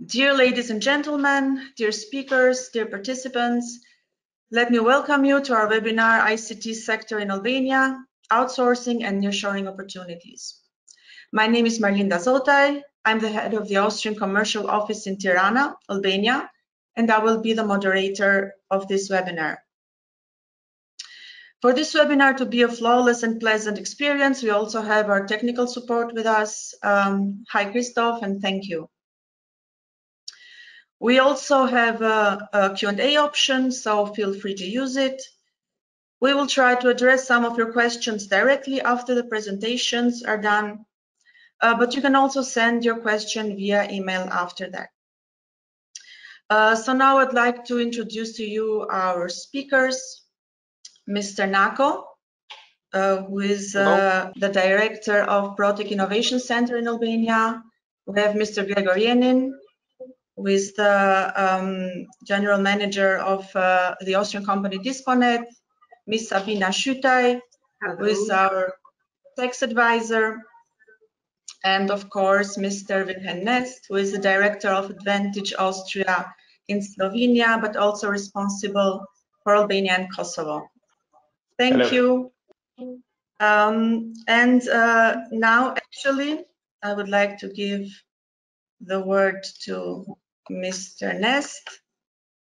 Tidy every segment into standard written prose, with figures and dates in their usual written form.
Dear ladies and gentlemen, dear speakers, dear participants, let me welcome you to our webinar, ICT Sector in Albania, Outsourcing and Nearshoring Opportunities. My name is Marlinda Zotaj. I'm the head of the Austrian Commercial Office in Tirana, Albania, and I will be the moderator of this webinar. For this webinar to be a flawless and pleasant experience, we also have our technical support with us. Hi, Christoph, and thank you. We also have a Q&A option, so feel free to use it. We will try to address some of your questions directly after the presentations are done, but you can also send your question via email after that. So now I'd like to introduce to you our speakers, Mr. Nako, who is the Director of ProTech Innovation Center in Albania. We have Mr. Gregor Jenin, who is the General Manager of the Austrian company Disponet, Ms. Sabina Schütay, who is our tax advisor, and of course, Mr. Wilhelm Nest, who is the Director of Advantage Austria in Slovenia, but also responsible for Albania and Kosovo. Thank you. Now, actually, I would like to give the word to Mr. Nest.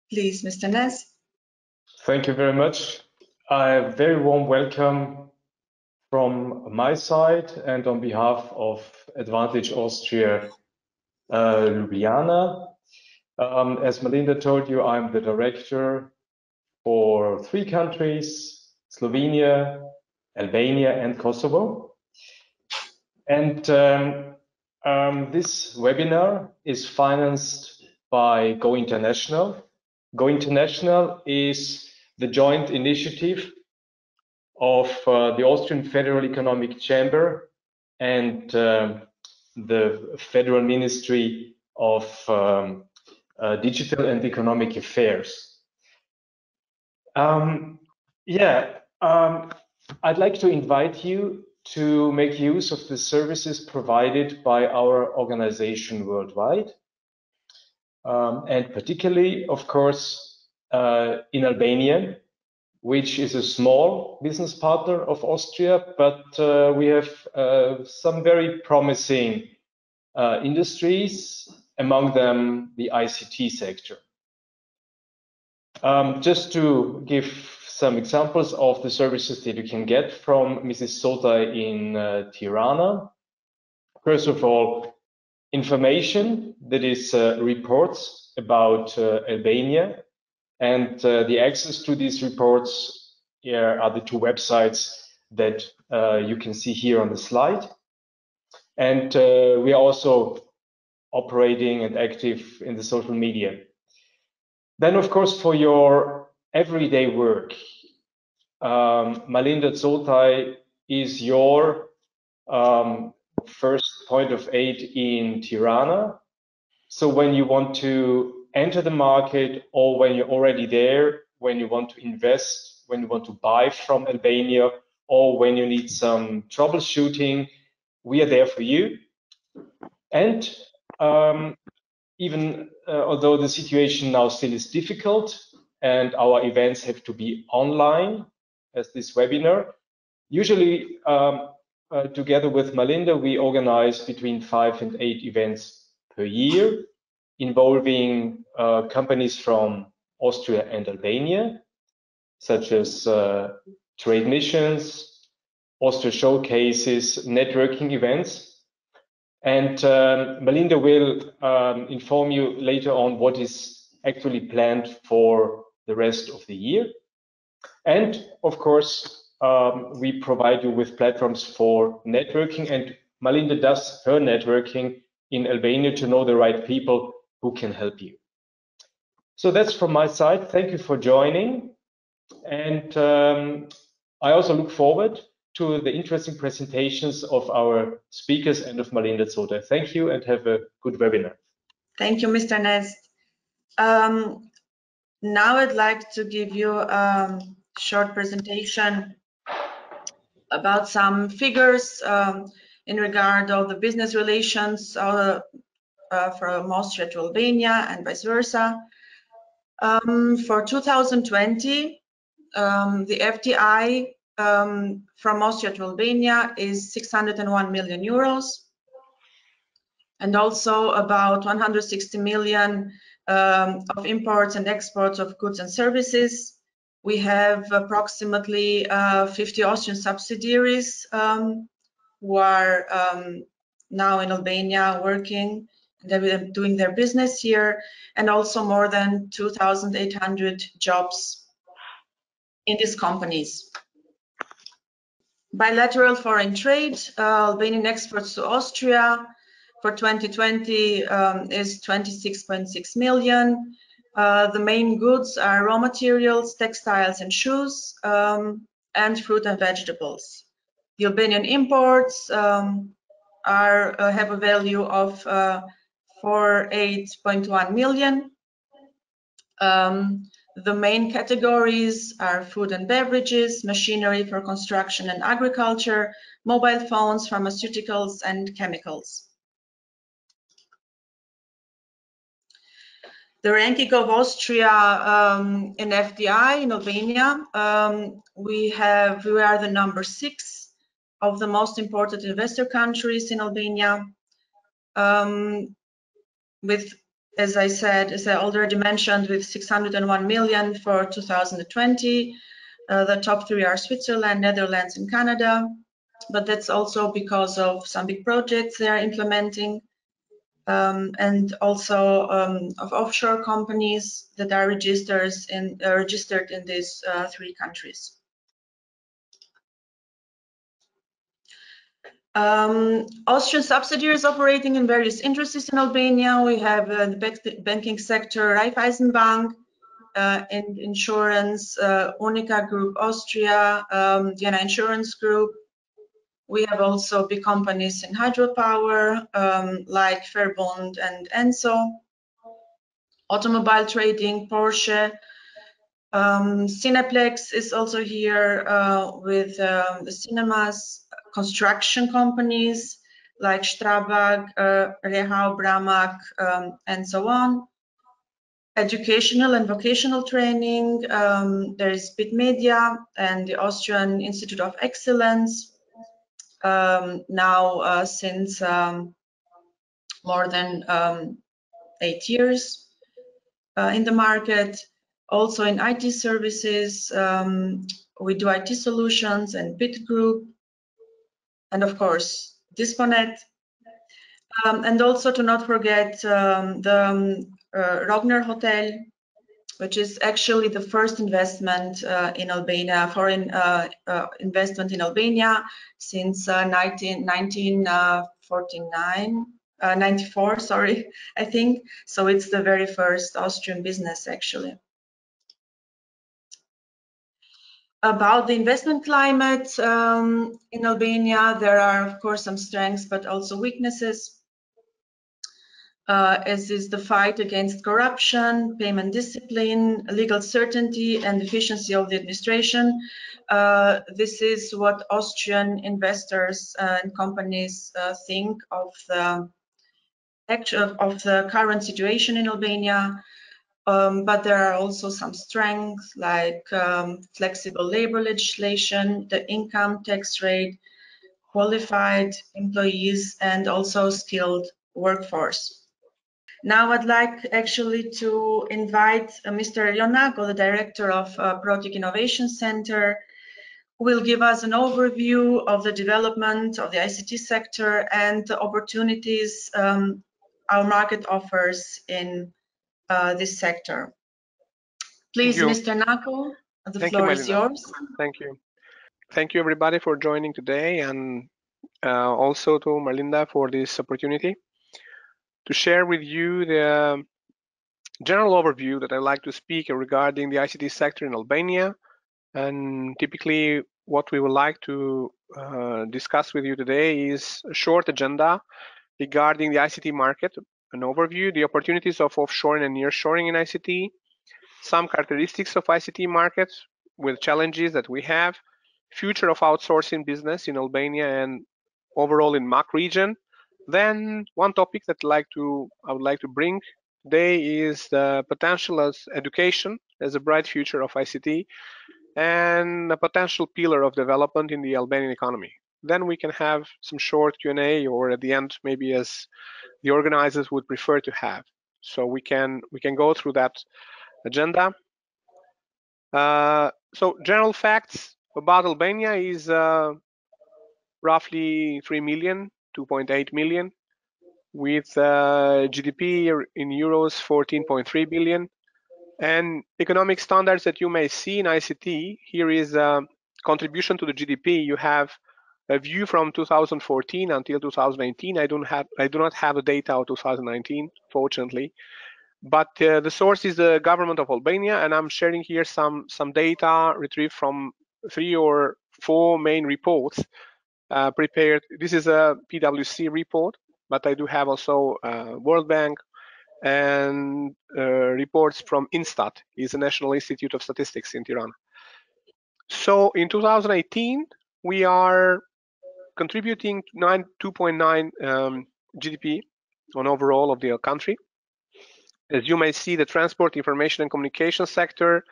Please, Mr. Nest. Thank you very much. A very warm welcome from my side and on behalf of Advantage Austria Ljubljana. As Marlinda told you, I'm the director for 3 countries, Slovenia, Albania, and Kosovo. And this webinar is financed by Go International. Go International is the joint initiative of the Austrian Federal Economic Chamber and the Federal Ministry of Digital and Economic Affairs. I'd like to invite you to make use of the services provided by our organization worldwide, and particularly, of course, in Albania, which is a small business partner of Austria, but we have some very promising industries, among them the ICT sector. Just to give some examples of the services that you can get from Mrs. Zotaj in Tirana. First of all, information, that is reports about Albania, and the access to these reports here are the 2 websites that you can see here on the slide. And we are also operating and active in the social media. Then, of course, for your everyday work, Marlinda Zotaj is your first point of aid in Tirana. So when you want to enter the market, or when you're already there, when you want to invest, when you want to buy from Albania, or when you need some troubleshooting, we are there for you. And even although the situation now still is difficult and our events have to be online, as this webinar, usually together with Marlinda, we organize between 5 and 8 events per year, involving companies from Austria and Albania, such as trade missions, Austria showcases, networking events. And Marlinda will inform you later on what is actually planned for the rest of the year. And of course, we provide you with platforms for networking, and Marlinda does her networking in Albania to know the right people who can help you. So that's from my side. Thank you for joining. And I also look forward to the interesting presentations of our speakers and of Marlinda Zotaj. Thank you and have a good webinar. Thank you, Mr. Nest. Now I'd like to give you a short presentation about some figures in regard of the business relations from Austria to Albania and vice versa. For 2020, the FDI from Austria to Albania is 601 million euros, and also about 160 million of imports and exports of goods and services. We have approximately 50 Austrian subsidiaries who are now in Albania working, and they're doing their business here, and also more than 2,800 jobs in these companies. Bilateral foreign trade, Albanian exports to Austria for 2020 is 26.6 million. The main goods are raw materials, textiles and shoes, and fruit and vegetables. The Albanian imports have a value of 48.1 million. The main categories are food and beverages, machinery for construction and agriculture, mobile phones, pharmaceuticals and chemicals. The ranking of Austria in FDI in Albania, we are the number 6 of the most important investor countries in Albania, with, as I already mentioned, with 601 million for 2020. The top 3 are Switzerland, Netherlands, and Canada, but that's also because of some big projects they are implementing, and also of offshore companies that are registered in these 3 countries. Austrian subsidiaries operating in various industries in Albania. We have the banking sector, Raiffeisen Bank, in insurance, Unica Group Austria, Vienna Insurance Group. We have also big companies in hydropower, like Verbund and Enso. Automobile trading, Porsche. Cineplex is also here with the cinemas. Construction companies like Strabag, Rehau, Bramag, and so on. Educational and vocational training, there is Bitmedia and the Austrian Institute of Excellence, now since more than 8 years in the market. Also in IT services, we do IT solutions and Bit Group, and of course Disponet, and also to not forget the Rogner Hotel, which is actually the first investment in Albania, foreign investment in Albania since 94, sorry, I think. So it's the very first Austrian business actually. About the investment climate in Albania, there are of course some strengths but also weaknesses, as is the fight against corruption, payment discipline, legal certainty and efficiency of the administration. This is what Austrian investors and companies think of the current situation in Albania. But there are also some strengths like flexible labor legislation, the income tax rate, qualified employees, and also skilled workforce. Now I'd like actually to invite Mr. Ionako, the director of Project Innovation Center, who will give us an overview of the development of the ICT sector and the opportunities our market offers in this sector. Please, Mr. Nako, the floor is yours. Thank you. Thank you, everybody, for joining today, and also to Marlinda for this opportunity to share with you the general overview that I like to speak regarding the ICT sector in Albania. And typically, what we would like to discuss with you today is a short agenda regarding the ICT market, an overview, the opportunities of offshoring and nearshoring in ICT, some characteristics of ICT markets with challenges that we have, future of outsourcing business in Albania and overall in MAC region, Then one topic that I would like to bring today is the potential as education as a bright future of ICT and a potential pillar of development in the Albanian economy. Then we can have some short Q&A, or at the end, maybe as the organizers would prefer to have. So we can go through that agenda. So general facts about Albania is roughly 3 million, 2.8 million, with GDP in euros 14.3 billion. And economic standards that you may see in ICT, here is contribution to the GDP. You have a view from 2014 until 2019. I do not have the data of 2019, fortunately. But the source is the government of Albania, and I'm sharing here some data retrieved from 3 or 4 main reports prepared. This is a PwC report, but I do have also World Bank and reports from Instat, is the National Institute of Statistics in Tirana. So in 2018, we are contributing 2.9 GDP on overall of the country. As you may see, the transport, information, and communication sector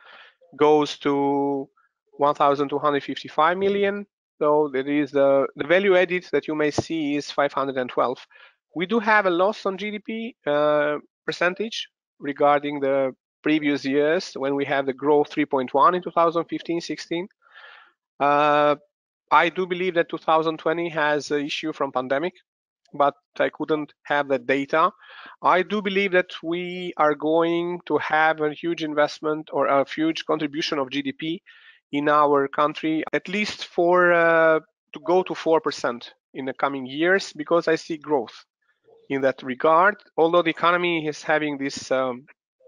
goes to 1,255 million. So that is the value added that you may see is 512. We do have a loss on GDP percentage regarding the previous years when we have the growth 3.1 in 2015-16. I do believe that 2020 has an issue from pandemic, but I couldn't have that data. I do believe that we are going to have a huge investment or a huge contribution of GDP in our country, at least for to go to 4% in the coming years, because I see growth in that regard. Although the economy is having this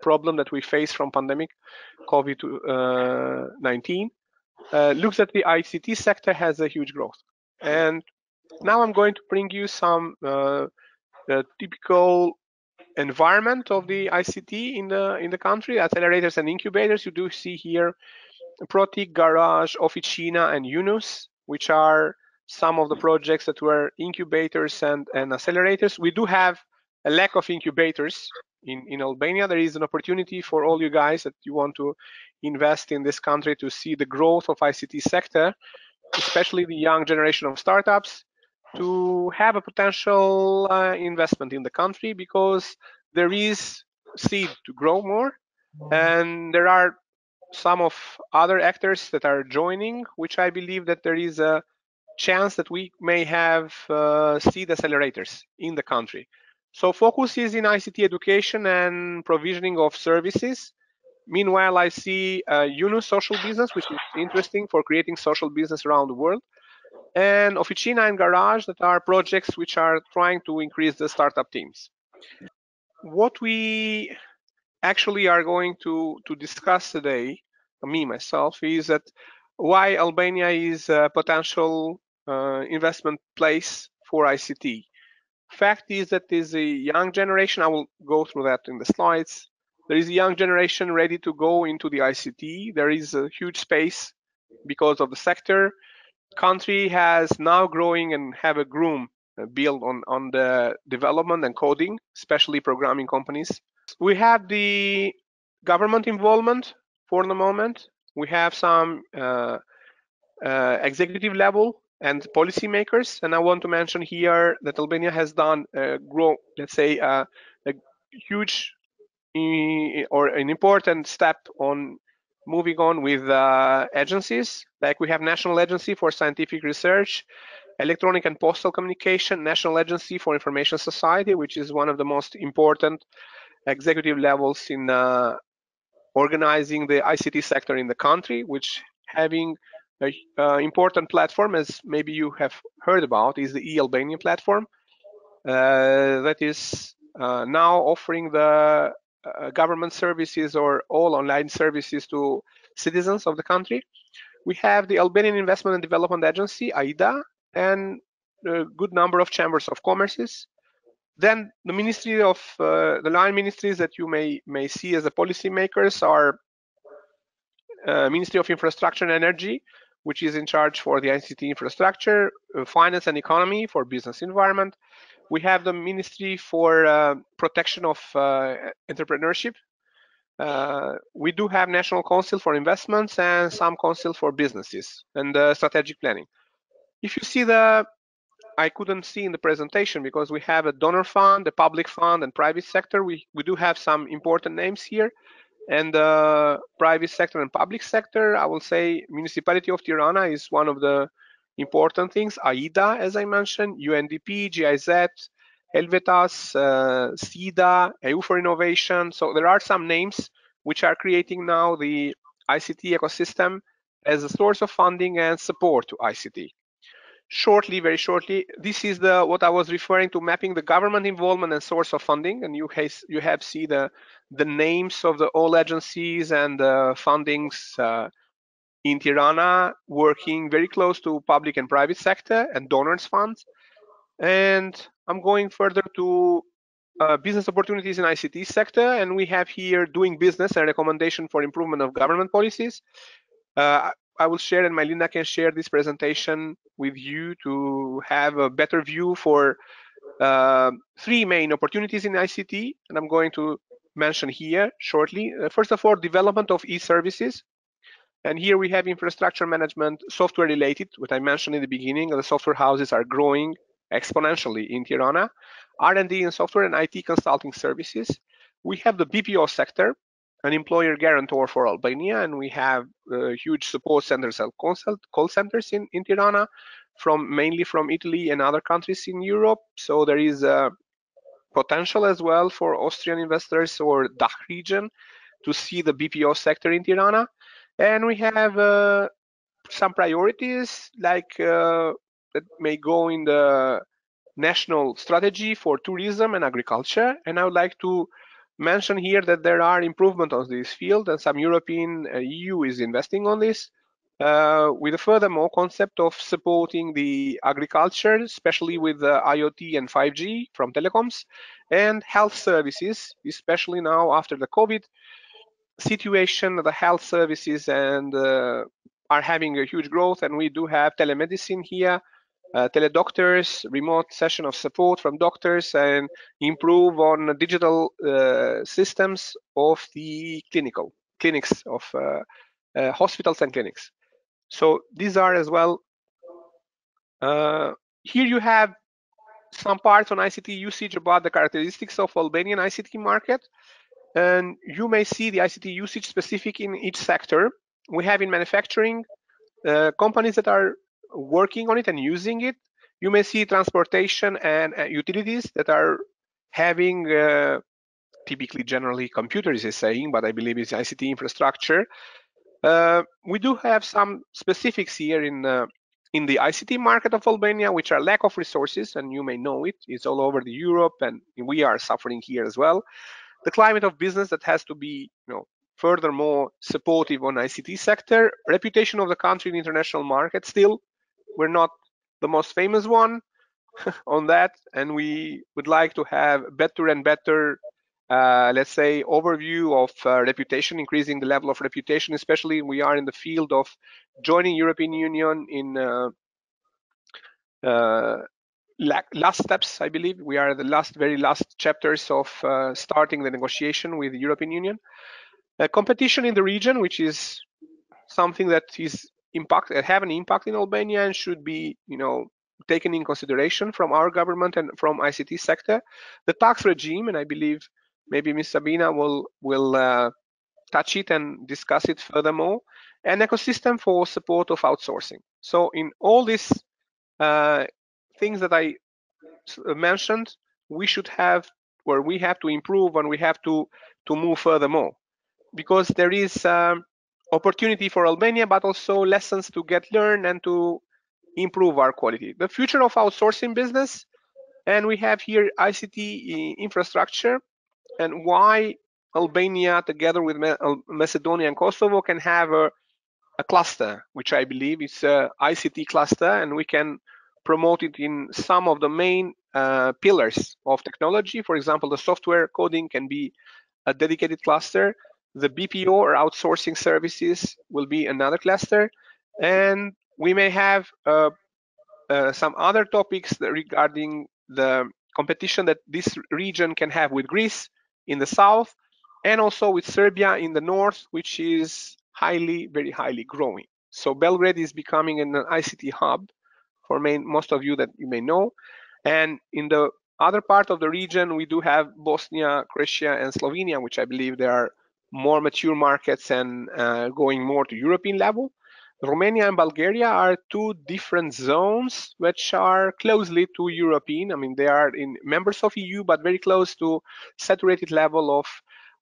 problem that we face from pandemic, COVID-19, looks at the ICT sector has a huge growth. And now I'm going to bring you some the typical environment of the ICT in the country. Accelerators and incubators. You do see here Protic, Garage, Officina, and Yunus, which are some of the projects that were incubators and accelerators. We do have a lack of incubators in Albania. There is an opportunity for all you guys that you want to invest in this country to see the growth of ICT sector, especially the young generation of startups, to have a potential investment in the country, because there is seed to grow more, and there are some of other actors that are joining, which I believe that there is a chance that we may have seed accelerators in the country. So focus is in ICT education and provisioning of services. Meanwhile, I see Yunus social business, which is interesting for creating social business around the world, and Officina and Garage, that are projects which are trying to increase the startup teams. What we actually are going to discuss today, me, myself, is that why Albania is a potential investment place for ICT. Fact is that there's a young generation, I will go through that in the slides. There is a young generation ready to go into the ICT. There is a huge space because of the sector. Country has now growing and have a groom built on the development and coding, especially programming companies. We have the government involvement for the moment. We have some executive level and policymakers, and I want to mention here that Albania has done a huge or an important step on moving on with agencies. Like we have National Agency for Scientific Research, Electronic and Postal Communication, National Agency for Information Society, which is one of the most important executive levels in organizing the ICT sector in the country, which having an important platform, as maybe you have heard about, is the e-Albania platform that is now offering the government services or all online services to citizens of the country. We have the Albanian Investment and Development Agency, AIDA, and a good number of chambers of commerces. Then the ministry of the line ministries that you may see as the policymakers are Ministry of Infrastructure and Energy, which is in charge for the ICT infrastructure, finance and economy for business environment. We have the Ministry for Protection of Entrepreneurship. We do have National Council for Investments and some Council for Businesses and Strategic Planning. If you see I couldn't see in the presentation because we have a donor fund, a public fund, and private sector. We do have some important names here. And the private sector and public sector, I will say Municipality of Tirana is one of the important things. AIDA, as I mentioned, UNDP, GIZ, Helvetas, SIDA, EU for Innovation. So there are some names which are creating now the ICT ecosystem as a source of funding and support to ICT. Shortly, very shortly, this is what I was referring to, mapping the government involvement and source of funding, and you have see the names of all agencies and fundings in Tirana working very close to public and private sector and donors funds. And I'm going further to business opportunities in ICT sector, and we have here doing business and recommendation for improvement of government policies. I will share, and Melinda can share this presentation with you to have a better view for 3 main opportunities in ICT, and I'm going to mention here shortly. First of all, development of e-services. And here we have infrastructure management, software related, what I mentioned in the beginning. The software houses are growing exponentially in Tirana. R&D in software and IT consulting services. We have the BPO sector, an employer guarantor for Albania, and we have huge support centers and call centers in Tirana, mainly from Italy and other countries in Europe. So there is potential as well for Austrian investors or DACH region to see the BPO sector in Tirana. And we have some priorities like that may go in the national strategy for tourism and agriculture. And I would like to mention here that there are improvements on this field, and some European EU is investing on this with a furthermore concept of supporting the agriculture, especially with IoT and 5G from telecoms, and health services, especially now after the COVID situation. The health services and are having a huge growth, and we do have telemedicine here, teledoctors, remote session of support from doctors, and improve on digital systems of the clinics of hospitals and clinics. So these are as well. Here you have some parts on ICT usage about the characteristics of Albanian ICT market. And you may see the ICT usage specific in each sector. We have in manufacturing companies that are working on it and using it. You may see transportation and utilities that are having typically, generally, computers is saying, but I believe it's ICT infrastructure. We do have some specifics here in the ICT market of Albania, which are lack of resources, and you may know it. It's all over the Europe, and we are suffering here as well. The climate of business that has to be, furthermore supportive on ICT sector. Reputation of the country in international market. Still, we're not the most famous one on that, and we would like to have better and better, let's say, overview of reputation, increasing the level of reputation, especially we are in the field of joining European Union in last steps. I believe we are the very last chapters of starting the negotiation with the European Union. Competition in the region, which is something that have an impact in Albania and should be, taken in consideration from our government and from ICT sector. The tax regime, and I believe maybe Ms. Sabina will touch it and discuss it furthermore. An ecosystem for support of outsourcing. So in all these things that I mentioned, we have to improve, and we have to move furthermore, because there is opportunity for Albania, but also lessons to get learned and to improve our quality. The future of outsourcing business, and we have here ICT infrastructure, and why Albania together with Macedonia and Kosovo can have a cluster, which I believe is a ICT cluster, and we can promote it in some of the main pillars of technology. For example, the software coding can be a dedicated cluster. The BPO or outsourcing services will be another cluster. And we may have some other topics regarding the competition that this region can have with Greece in the south, and also with Serbia in the north, which is very highly growing. So Belgrade is becoming an ICT hub for most of you that you may know. And in the other part of the region, we do have Bosnia, Croatia, and Slovenia, which I believe they are more mature markets and going more to European level. Romania and Bulgaria are two different zones which are closely to European. I mean, they are members of EU, but very close to saturated level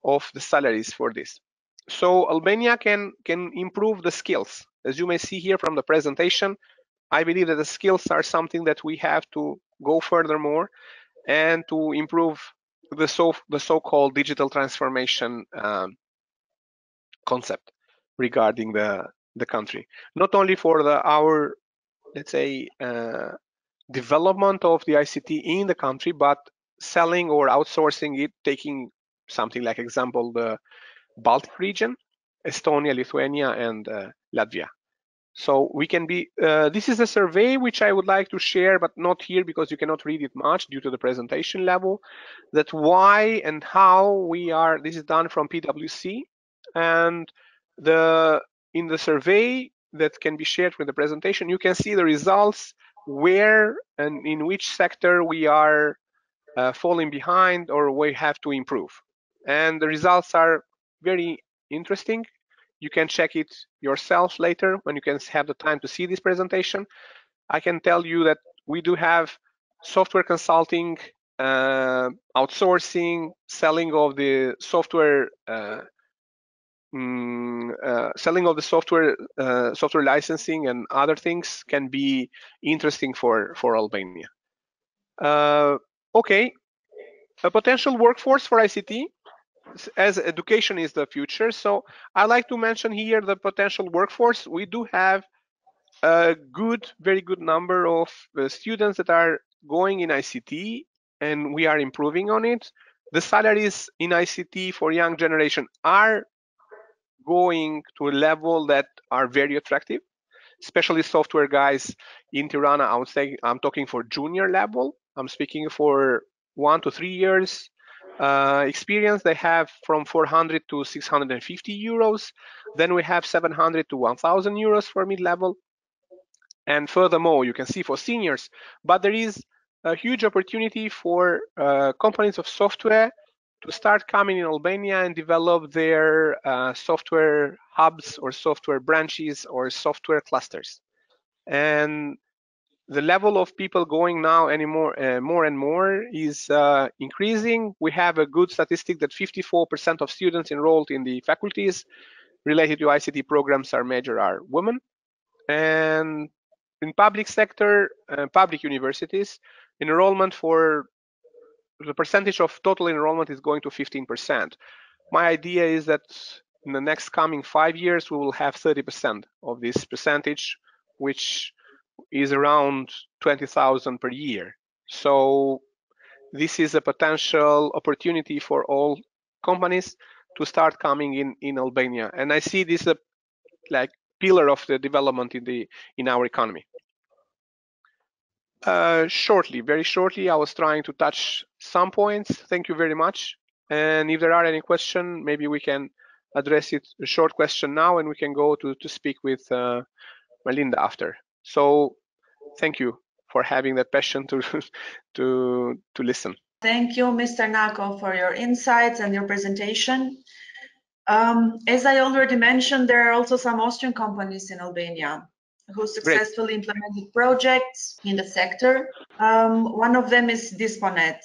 of the salaries for this. So Albania can improve the skills. As you may see here from the presentation, I believe that the skills are something that we have to go furthermore and to improve the so-called digital transformation concept regarding the country. Not only for our, let's say, development of the ICT in the country, but selling or outsourcing it, taking something like example, the Baltic region, Estonia, Lithuania, and Latvia. So we can be, this is a survey which I would like to share, but not here because you cannot read it much due to the presentation level, that why and how we are, this is done from PwC, and in the survey that can be shared with the presentation, you can see the results where and in which sector we are falling behind or we have to improve. And the results are very interesting. You can check it yourself later when you can have the time to see this presentation. I can tell you that we do have software consulting, outsourcing, selling of the software, software licensing and other things can be interesting for Albania. Okay, a potential workforce for ICT. As education is the future, so I like to mention here the potential workforce. We do have a very good number of students that are going in ICT, and we are improving on it. The salaries in ICT for young generation are going to a level that are very attractive, especially software guys in Tirana. I would say I'm talking for junior level. I'm speaking for 1 to 3 years experience. They have from 400 to 650 euros. Then we have 700 to 1,000 euros for mid-level. And furthermore, you can see for seniors, but there is a huge opportunity for companies of software to start coming in Albania and develop their software hubs or software branches or software clusters. And the level of people going now more and more is increasing. We have a good statistic that 54% of students enrolled in the faculties related to ICT programs are women. And in public sector, public universities, enrollment for the percentage of total enrollment is going to 15%. My idea is that in the next coming 5 years, we will have 30% of this percentage, which is around 20,000 per year. So this is a potential opportunity for all companies to start coming in Albania. And I see this like pillar of the development in our economy. Very shortly, I was trying to touch some points. Thank you very much. And if there are any questions, maybe we can address it, a short question now, and we can go to speak with Melinda after. So thank you for having that passion to listen. Thank you, Mr. Nako, for your insights and your presentation. As I already mentioned, there are also some Austrian companies in Albania who successfully implemented projects in the sector. One of them is Disponet.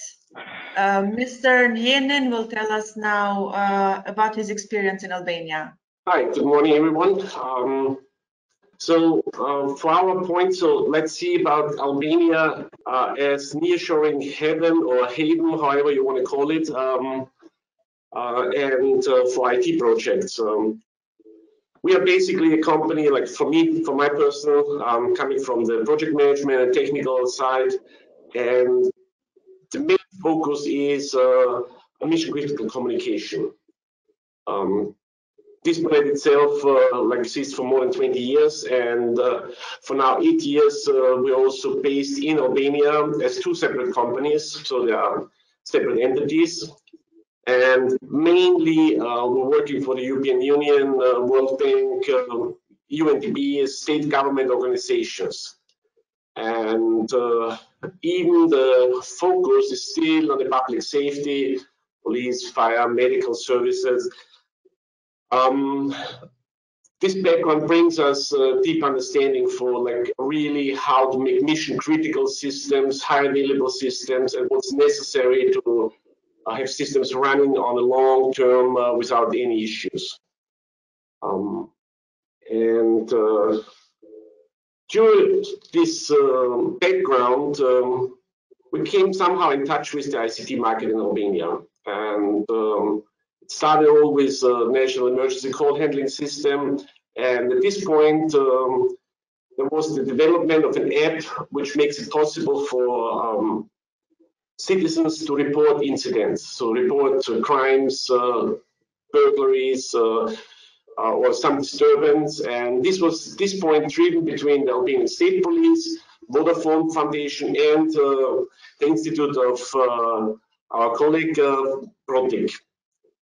Mr. Njenin will tell us now about his experience in Albania. Hi, good morning, everyone. For our point, let's see about Albania as nearshoring heaven or haven, however you want to call it, and for IT projects. We are basically a company, like for my personal, coming from the project management and technical side, and the main focus is mission critical communication. this project itself like exists for more than 20 years, and for now 8 years we're also based in Albania as 2 separate companies, so they are separate entities. And mainly we're working for the European Union, World Bank, UNDP, state government organizations. And even the focus is still on the public safety, police, fire, medical services. This background brings us a deep understanding for like really how to make mission critical systems, high available systems, and what's necessary to have systems running on a long term without any issues. During this background, we came somehow in touch with the ICT market in Albania, and it started all with a national emergency call handling system, and at this point there was the development of an app which makes it possible for citizens to report incidents, so report crimes, burglaries, or some disturbance. And this was this point driven between the Albanian State Police, Vodafone Foundation, and the Institute of our colleague Protic,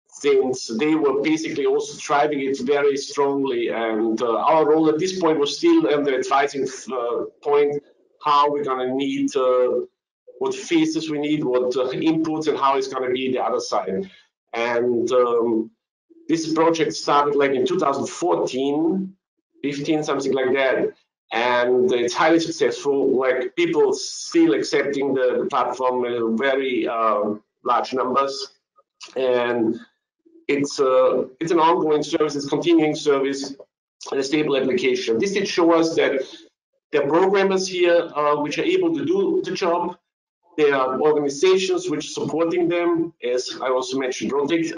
since they were basically also driving it very strongly. And our role at this point was still in the advising point, how we're going to need, what phases we need, what inputs, and how it's going to be the other side. And this project started like in 2014, 15, something like that. And it's highly successful, like people still accepting the platform in very large numbers. And it's an ongoing service, it's continuing service, and a stable application. This did show us that there are programmers here which are able to do the job. There are organizations which are supporting them, as I also mentioned, Protic,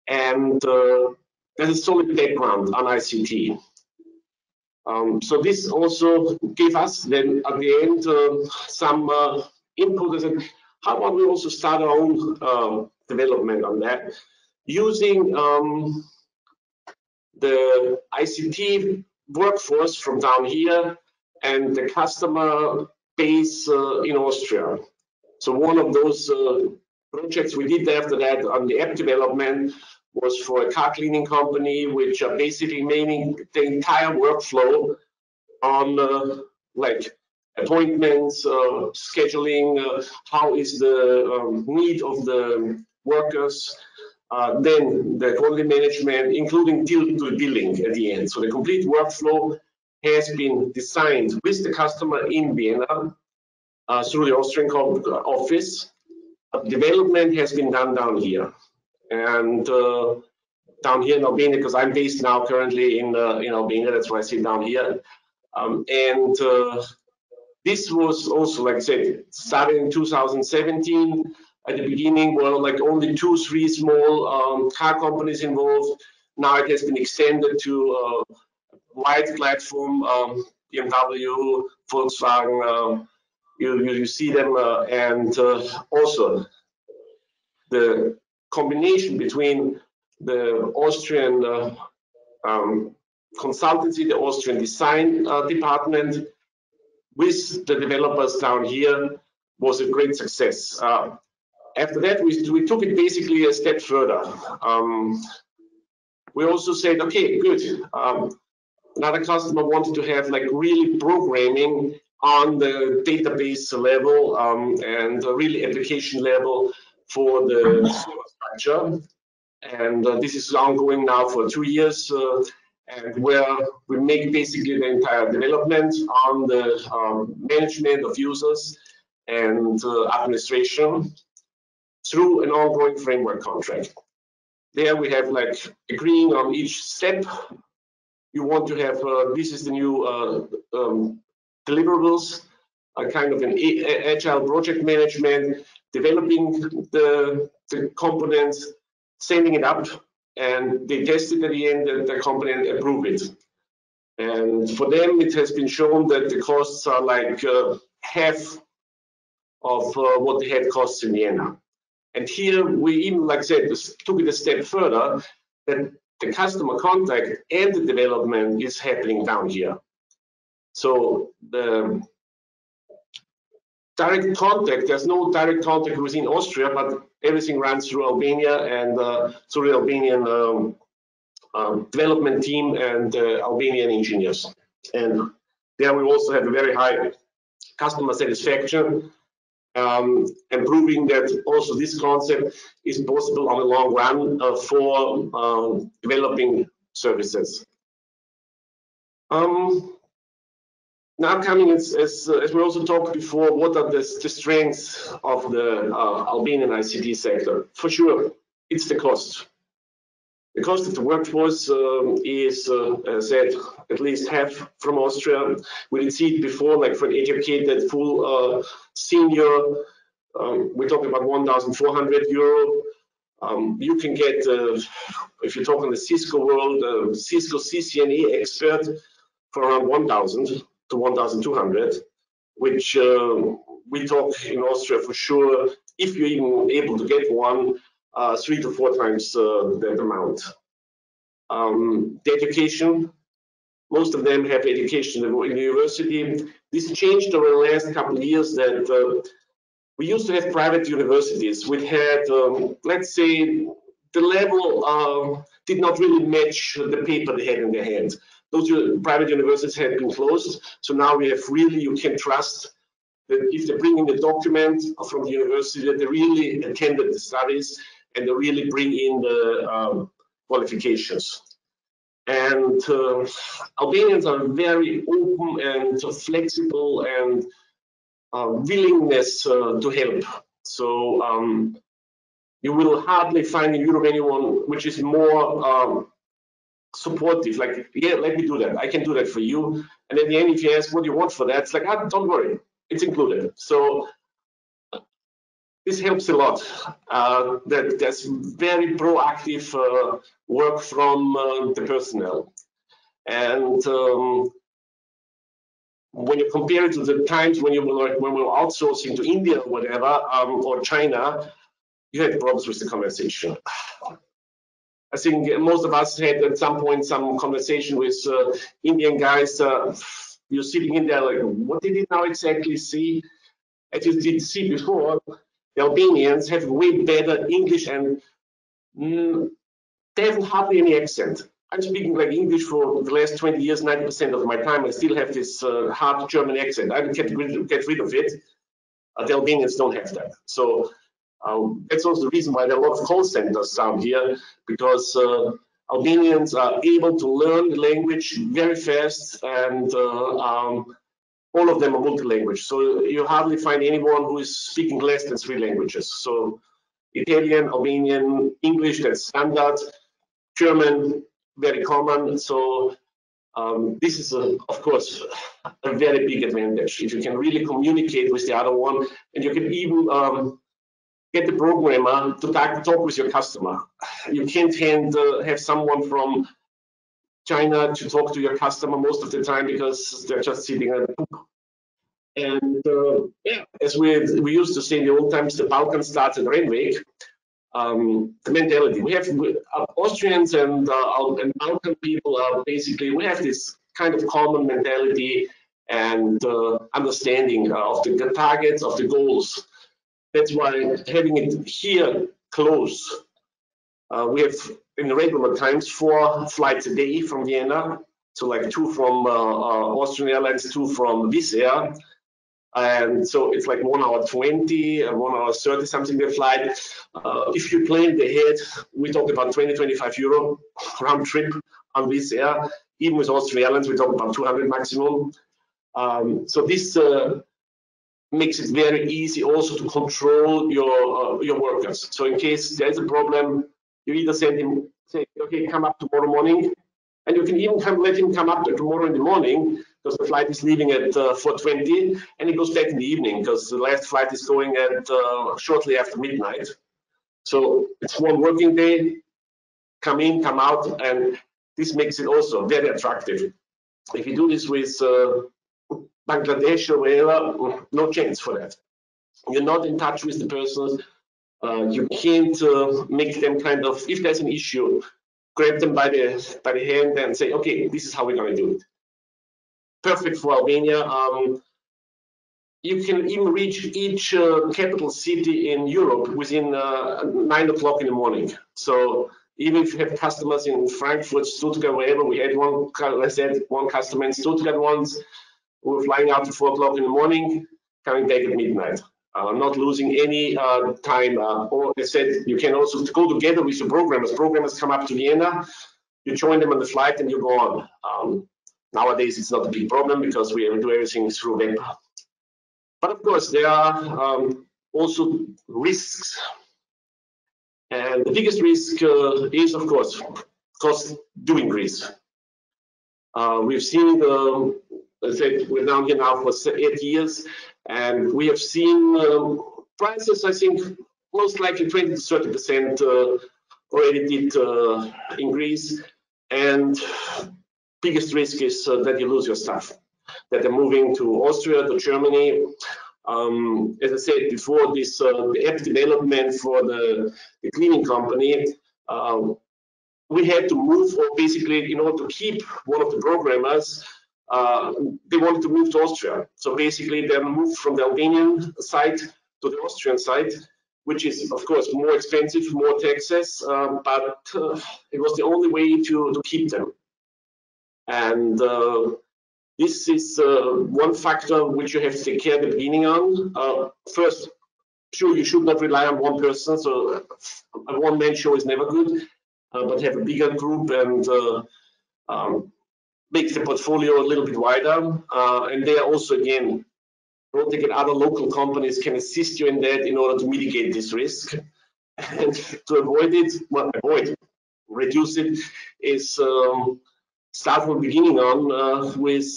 and there's a solid background on ICT. So this also gave us then at the end some input. And how about we also start our own development on that, using the ICT workforce from down here and the customer base in Austria. So one of those projects we did after that on the app development was for a car cleaning company, which are basically making the entire workflow on like appointments, scheduling, how is the need of the workers, then the quality management, including till to billing at the end. So the complete workflow has been designed with the customer in Vienna through the Austrian office. Development has been done down here, and down here in Albania, because I'm based now currently in Albania, that's why I sit down here. And this was also, like I said, started in 2017. At the beginning were like only 2-3 small car companies involved. Now it has been extended to a wide platform, BMW, Volkswagen, you see them, and also the combination between the Austrian consultancy, the Austrian design department, with the developers down here was a great success. After that, we took it basically a step further. We also said, okay, good. Another customer wanted to have like really programming on the database level and really application level for the structure. And this is ongoing now for 2 years, and where we make basically the entire development on the management of users and administration through an ongoing framework contract. There we have like agreeing on each step. You want to have, this is the new deliverables, a kind of an agile project management, developing the components, sending it up, and they test it at the end, and the component approve it. And for them, it has been shown that the costs are like half of what they had costs in Vienna. And here we even, like I said, took it a step further, that the customer contact and the development is happening down here. So the direct contact, there's no direct contact within Austria, but everything runs through Albania and through the Albanian development team and Albanian engineers. And there we also have a very high customer satisfaction, and proving that also this concept is possible on the long run for developing services. Now coming, as we also talked before, what are the strengths of the Albanian ICT sector? For sure, it's the cost. The cost of the workforce is, as I said, at least half from Austria. We did see it before, like for an educated full senior, we're talking about 1,400 euro. You can get, if you talk in the Cisco world, Cisco CCNA expert for around 1,000 to 1,200, which we talk in Austria for sure, if you're even able to get one, 3 to 4 times that amount. The education, most of them have education in university. This changed over the last couple of years that we used to have private universities. We had, let's say, the level did not really match the paper they had in their hand. Those private universities had been closed, so now we have really, you can trust that if they bring in the document from the university that they really attended the studies and they really bring in the qualifications. And Albanians are very open and flexible and willingness to help. So you will hardly find in Europe anyone which is more supportive, like, yeah, let me do that, I can do that for you. And at the end, if you ask what you want for that, it's like, don't worry, it's included. So this helps a lot. That there's very proactive work from the personnel. And when you compare it to the times when we were outsourcing to India or whatever, or China, you had problems with the conversation. I think most of us had at some point some conversation with Indian guys. You're sitting in there like, what did he now exactly see? As you did see before, the Albanians have way better English and they have hardly any accent. I'm speaking like English for the last 20 years, 90% of my time. I still have this hard German accent. I can't get rid of it. The Albanians don't have that. So that's also the reason why there are a lot of call centers down here, because Albanians are able to learn the language very fast, and all of them are multi-language. So you hardly find anyone who is speaking less than 3 languages. So Italian, Albanian, English, that's standard, German, very common. So this is, of course, a very big advantage. If you can really communicate with the other one, and you can even get the programmer to talk with your customer. You can't have someone from China to talk to your customer most of the time because they're just sitting at a book. And yeah, as we used to say in the old times, the Balkan starts at Renweg. The mentality we have, Austrians and Balkan people are basically, we have this kind of common mentality and understanding of the targets, of the goals. That's why having it here close, we have in the regular times 4 flights a day from Vienna, so like 2 from Austrian Airlines, 2 from Wizz Air. And so it's like 1 hour 20 and 1 hour 30 something the flight. If you plan ahead, we talk about 20-25 euro round trip on Wizz Air. Even with Austrian Airlines, we talk about 200 maximum. So this makes it very easy also to control your workers. So in case there's a problem, you either send him, say, okay, come up tomorrow morning, and you can even let him come up tomorrow in the morning, because the flight is leaving at 4:20, and he goes back in the evening because the last flight is going at shortly after midnight. So it's 1 working day, come in, come out, and this makes it also very attractive. If you do this with Bangladesh or wherever, no chance for that. You're not in touch with the person. You can't make them kind of, if there's an issue, grab them by the hand and say, okay, this is how we're going to do it. Perfect for Albania. You can even reach each capital city in Europe within 9 o'clock in the morning. So even if you have customers in Frankfurt, Stuttgart, wherever, we had one customer in Stuttgart once, who were flying out at 4 o'clock in the morning, coming back at midnight. Not losing any time. Or I said, you can also go together with your programmers. Programmers come up to Vienna, you join them on the flight, and you go on. Nowadays, it's not a big problem because we do everything through web. But of course, there are also risks. And the biggest risk is, of course, cost do increase. We've seen, let's say, we're down here now for 8 years, and we have seen prices, I think, most likely 20 to 30% already did increase. And biggest risk is that you lose your staff, that they're moving to Austria, to Germany. As I said before, this the app development for the cleaning company, we had to move, or basically, in order to keep one of the programmers, they wanted to move to Austria. So basically, they moved from the Albanian side to the Austrian side, which is, of course, more expensive, more taxes, but it was the only way to keep them. And this is one factor which you have to take care at the beginning on. First, sure, you should not rely on one person, so a one-man show is never good, but have a bigger group and make the portfolio a little bit wider. And there also, again, Rotic and other local companies can assist you in that in order to mitigate this risk. And to avoid it, well, reduce it, is start from the beginning on with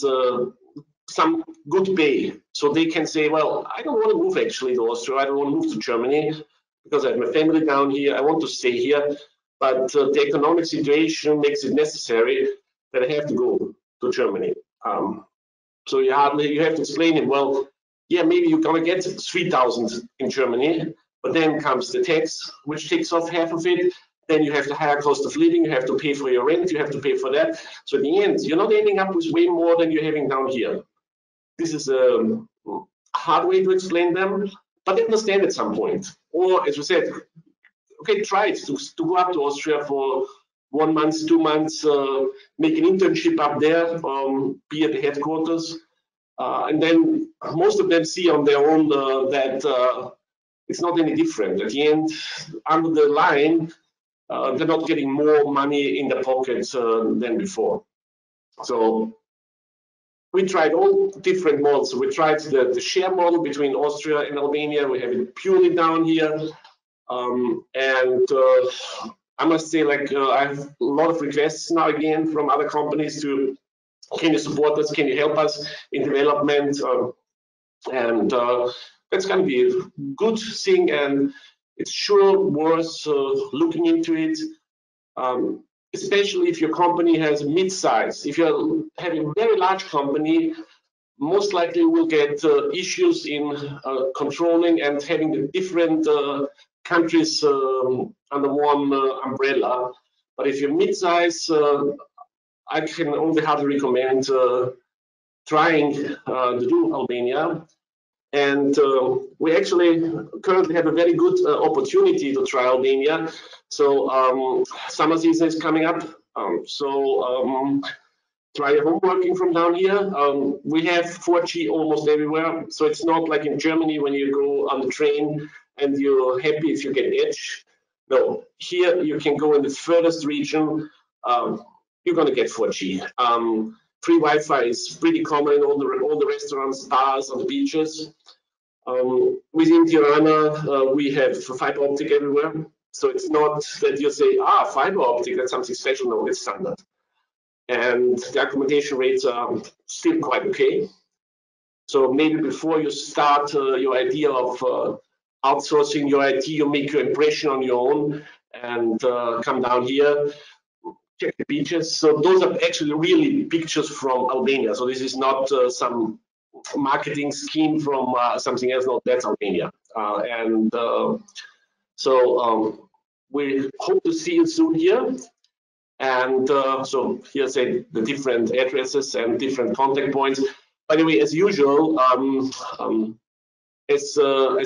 some good pay. So they can say, well, I don't want to move actually to Austria, I don't want to move to Germany because I have my family down here, I want to stay here, but the economic situation makes it necessary that I have to go to Germany. So you have to explain him, well, yeah, maybe you're gonna get 3,000 in Germany, but then comes the tax, which takes off half of it. Then you have the higher cost of living, you have to pay for your rent, you have to pay for that. So in the end, you're not ending up with way more than you're having down here. This is a hard way to explain them, but they understand at some point. Or as we said, okay, try it to go up to Austria for 1 month, 2 months, make an internship up there, be at the headquarters. And then most of them see on their own that it's not any different. At the end, under the line, they're not getting more money in their pockets than before. So we tried all different models. So we tried the share model between Austria and Albania. We have it purely down here. And I must say, like, I have a lot of requests now again from other companies to, can you support us? Can you help us in development? And that's going to be a good thing, and it's sure worth looking into it, especially if your company has a mid-size. If you're having a very large company, most likely will get issues in controlling and having the different countries under one umbrella. But if you're mid-size, I can only hardly recommend trying to do Albania. And we actually currently have a very good opportunity to try Albania. So summer season is coming up. Try your home working from down here. We have 4G almost everywhere. So it's not like in Germany when you go on the train and you're happy if you get edge. No, here you can go in the furthest region. You're going to get 4G. Free Wi-Fi is pretty common in all the restaurants, bars, on the beaches. Within Tirana, we have fiber optic everywhere. So it's not that you say, fiber optic, that's something special. No, it's standard. And the accommodation rates are still quite okay. So maybe before you start your idea of outsourcing your IT, you make your impression on your own and come down here, check the beaches. So those are actually really pictures from Albania. So this is not some marketing scheme from something else. No, that's Albania. So we hope to see you soon here. And so here's the different addresses and different contact points. By the way, as usual, as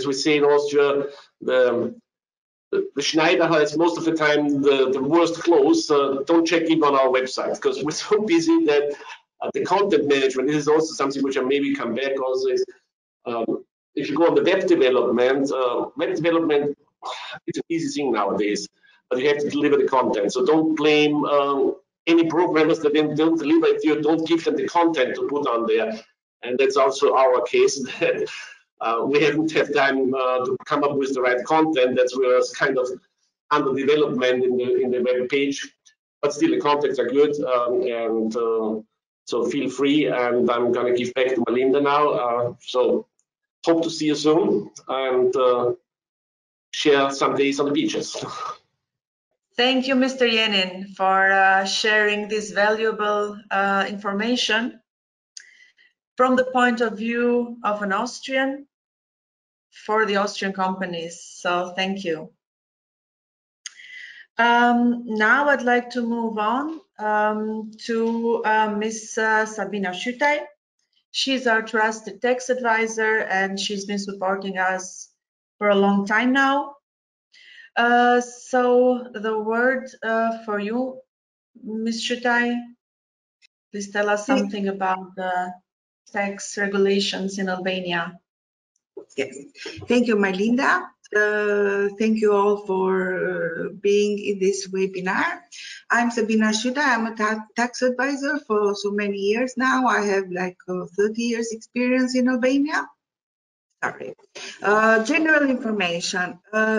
we say in Austria, the Schneider has most of the time the worst clothes. Don't check in on our website because we're so busy that the content management, this is also something which I maybe come back also is, if you go on the web development it's an easy thing nowadays, but you have to deliver the content. So don't blame any programmers that don't deliver if you don't give them the content to put on there. And that's also our case that we haven't had time to come up with the right content. That's where it's kind of under development in the web page, but still the contents are good, and so feel free. And I'm going to give back to Melinda now. So hope to see you soon and share some days on the beaches. Thank you, Mr. Yenin, for sharing this valuable information from the point of view of an Austrian for the Austrian companies. So thank you. Now I'd like to move on to Ms. Sabina Schütay. She's our trusted tax advisor and she's been supporting us for a long time now. So the word for you, Ms. Schütay. Please tell us something about the tax regulations in Albania. Yes, thank you, Melinda. Thank you all for being in this webinar. I'm Sabina Schütay. I'm a tax advisor for so many years now. I have like 30 years experience in Albania. Sorry. General information.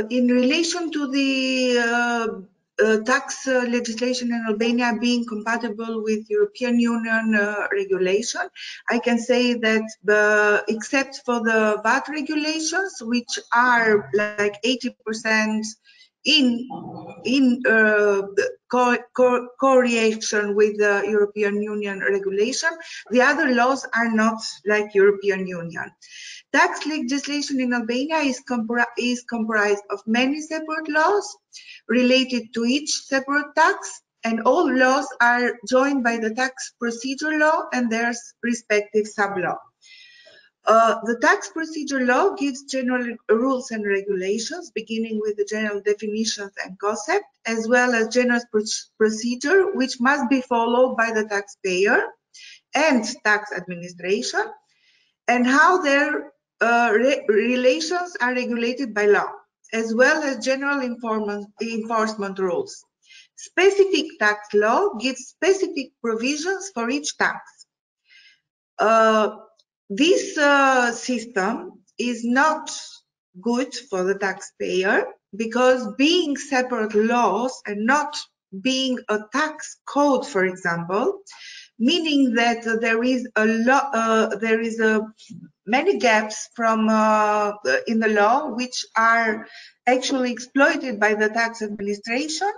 In relation to the tax legislation in Albania being compatible with European Union regulation, I can say that except for the VAT regulations, which are like 80% in correlation with the European Union regulation, the other laws are not like European Union. Tax legislation in Albania is comprised of many separate laws related to each separate tax, and all laws are joined by the tax procedure law and their respective sub-law. The tax procedure law gives general rules and regulations, beginning with the general definitions and concept, as well as general procedure, which must be followed by the taxpayer and tax administration, and how their relations are regulated by law, as well as general enforcement rules. Specific tax law gives specific provisions for each tax. This system is not good for the taxpayer because being separate laws and not being a tax code, for example, meaning that there is many gaps from in the law which are actually exploited by the tax administration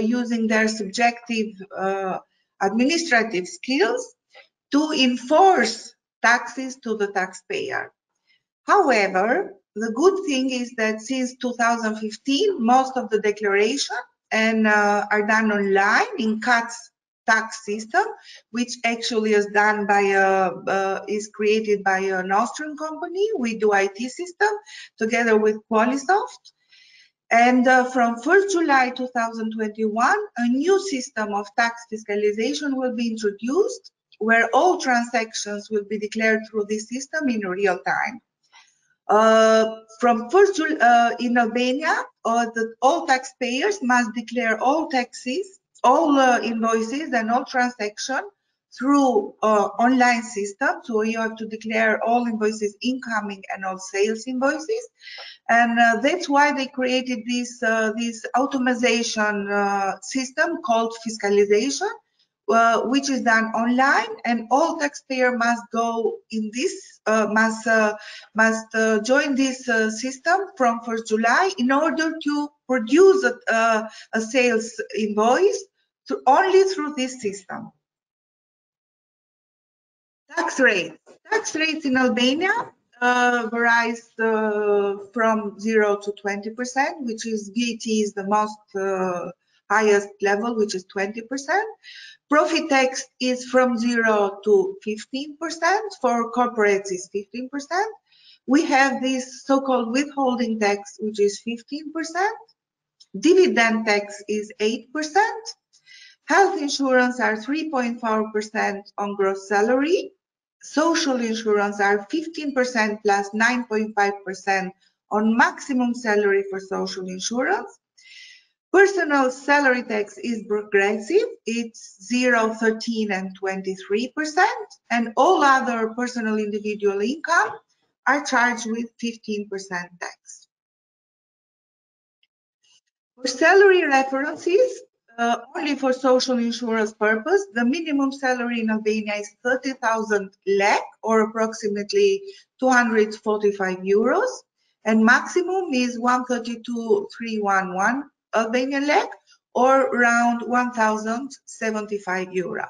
using their subjective administrative skills to enforce taxes to the taxpayer. However, the good thing is that since 2015, most of the declaration are done online in CATS tax system, which actually is done by is created by an Austrian company. We do IT system together with Qualisoft. And from 1st July 2021, a new system of tax fiscalization will be introduced, where all transactions will be declared through this system in real time. From 1st July in Albania, all taxpayers must declare all taxes, all invoices and all transactions through online system. So you have to declare all invoices incoming and all sales invoices. And that's why they created this automation system called fiscalization, which is done online, and all taxpayer must go in this must join this system from 1st July in order to produce a sales invoice only through this system. Tax rates in Albania varies from 0 to 20%, which is VAT is the most highest level, which is 20%. Profit tax is from 0 to 15%. For corporates is 15%. We have this so-called withholding tax, which is 15%. Dividend tax is 8%. Health insurance are 3.4% on gross salary. Social insurance are 15% plus 9.5% on maximum salary for social insurance. Personal salary tax is progressive. It's 0, 13, and 23%. And all other personal individual income are charged with 15% tax. For salary references, only for social insurance purpose, the minimum salary in Albania is 30,000 lek, or approximately 245 euros, and maximum is 132,311 Albanian lek, or around 1,075 euro.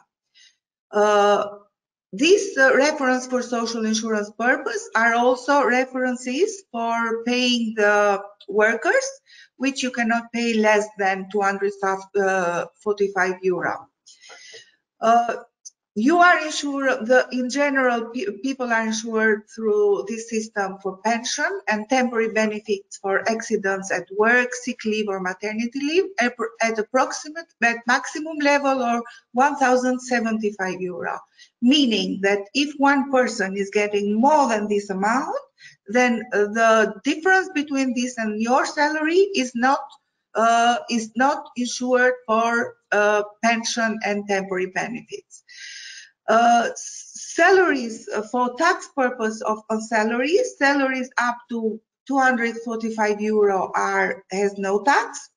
These reference for social insurance purpose are also references for paying the workers, which you cannot pay less than 245 euro. You are insured, in general, people are insured through this system for pension and temporary benefits for accidents at work, sick leave or maternity leave at approximate, at maximum level or 1,075 euro. Meaning that if one person is getting more than this amount, then the difference between this and your salary is not insured for pension and temporary benefits. Salaries for tax purpose of salaries up to 245 euro has no tax.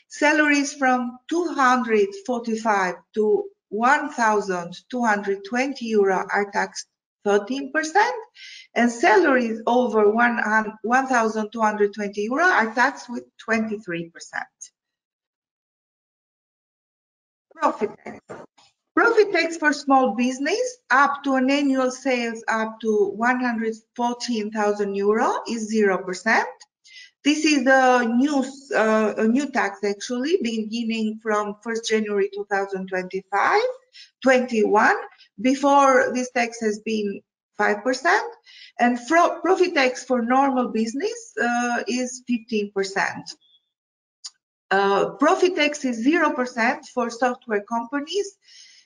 Salaries from 245 to 1,220 euro are taxed 13%, and salaries over 1,220 euro are taxed with 23%. Profit tax. Profit tax for small business up to an annual sales up to 114,000 euro is 0%. This is a new tax actually, beginning from 1st January 2021. Before, this tax has been 5%, and profit tax for normal business is 15%. Profit tax is 0% for software companies,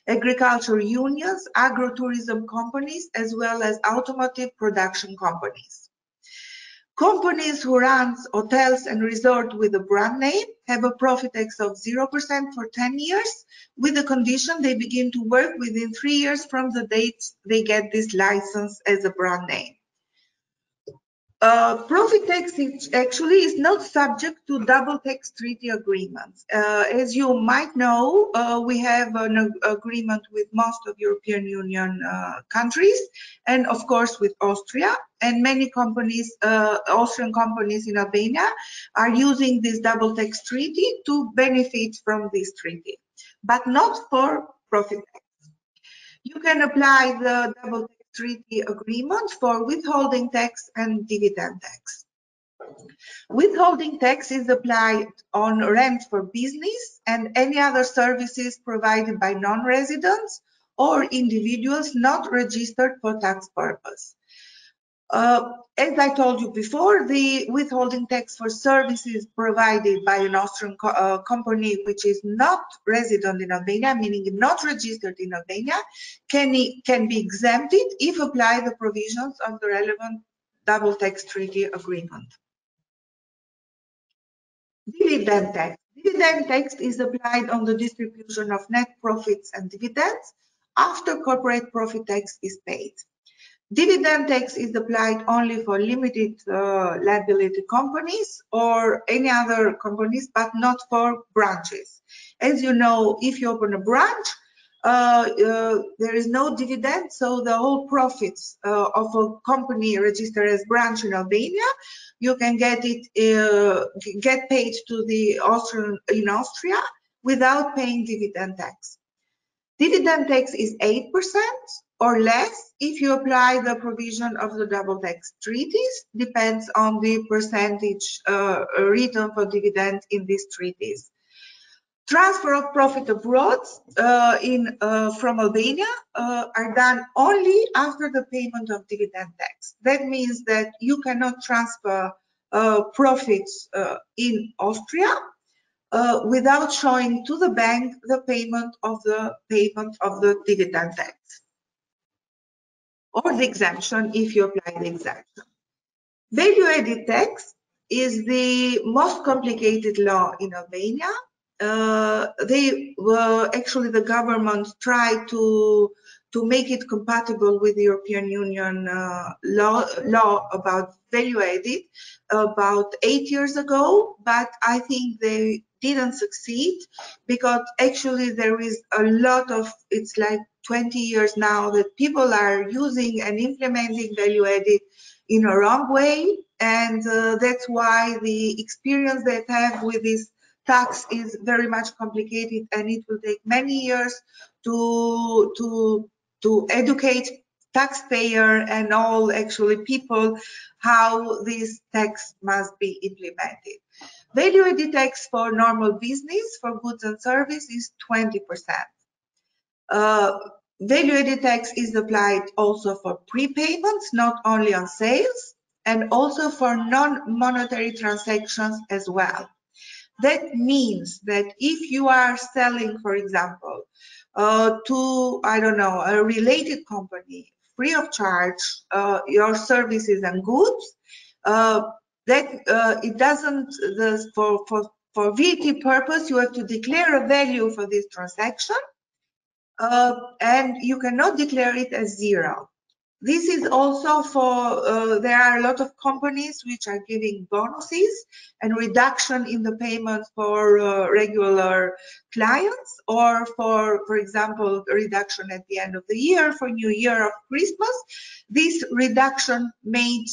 agricultural unions, agro-tourism companies, as well as automotive production companies. Companies who run hotels and resorts with a brand name have a profit tax of 0% for 10 years, with the condition they begin to work within 3 years from the date they get this license as a brand name. Profit tax actually is not subject to double tax treaty agreements. As you might know, we have an agreement with most of European Union countries, and of course with Austria, and many companies, Austrian companies in Albania, are using this double tax treaty to benefit from this treaty, but not for profit tax. You can apply the double tax treaty agreement for withholding tax and dividend tax. Withholding tax is applied on rent for business and any other services provided by non-residents or individuals not registered for tax purpose. As I told you before, the withholding tax for services provided by an Austrian company which is not resident in Albania, meaning not registered in Albania, can be exempted if apply the provisions of the relevant double tax treaty agreement. Dividend tax. Dividend tax is applied on the distribution of net profits and dividends after corporate profit tax is paid. Dividend tax is applied only for limited liability companies or any other companies, but not for branches. As you know, if you open a branch, there is no dividend, so the whole profits of a company registered as branch in Albania, you can get it get paid to the Austria without paying dividend tax. Dividend tax is 8% or less if you apply the provision of the double tax treaties, depends on the percentage written for dividend in these treaties. Transfer of profit abroad from Albania are done only after the payment of dividend tax. That means that you cannot transfer profits in Austria without showing to the bank the payment of the dividend tax or the exemption if you apply the exemption. Value-added tax is the most complicated law in Albania. Actually the government tried to make it compatible with the European Union law about value-added about 8 years ago, but I think they didn't succeed because actually there is a lot of, it's like 20 years now that people are using and implementing value-added in a wrong way, and that's why the experience they have with this tax is very much complicated, and it will take many years to educate taxpayer and all actually people how this tax must be implemented. Value-added tax for normal business for goods and services is 20%. Value-added tax is applied also for prepayments, not only on sales, and also for non-monetary transactions as well. That means that if you are selling, for example, to, I don't know, a related company, free of charge, your services and goods, it doesn't, for VAT purpose, you have to declare a value for this transaction, and you cannot declare it as zero. This is also for, there are a lot of companies which are giving bonuses and reduction in the payment for regular clients, or for example, reduction at the end of the year, for New Year or Christmas. This reduction made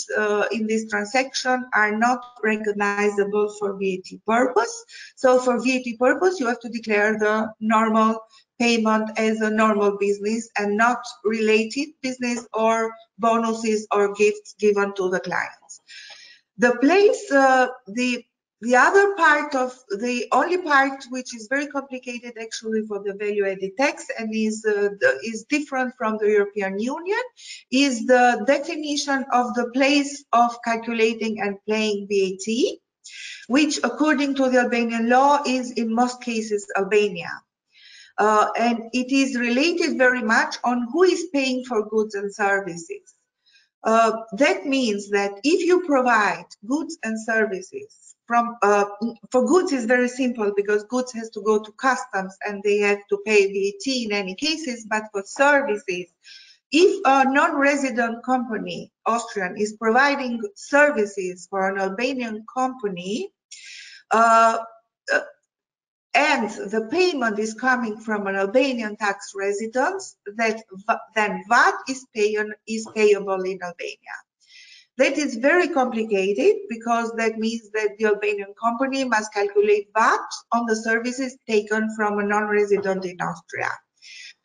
in this transaction are not recognizable for VAT purpose. So for VAT purpose, you have to declare the normal payment as a normal business and not related business or bonuses or gifts given to the clients. The place, the other part of the only part which is very complicated actually for the value-added tax and is different from the European Union is the definition of the place of calculating and paying VAT, which according to the Albanian law is in most cases Albania. And it is related very much on who is paying for goods and services. That means that if you provide goods and services for goods is very simple because goods has to go to customs and they have to pay VAT in any cases, but for services, if a non-resident company, Austrian, is providing services for an Albanian company, and the payment is coming from an Albanian tax resident, then VAT is payable in Albania. That is very complicated because that means that the Albanian company must calculate VAT on the services taken from a non-resident in Austria.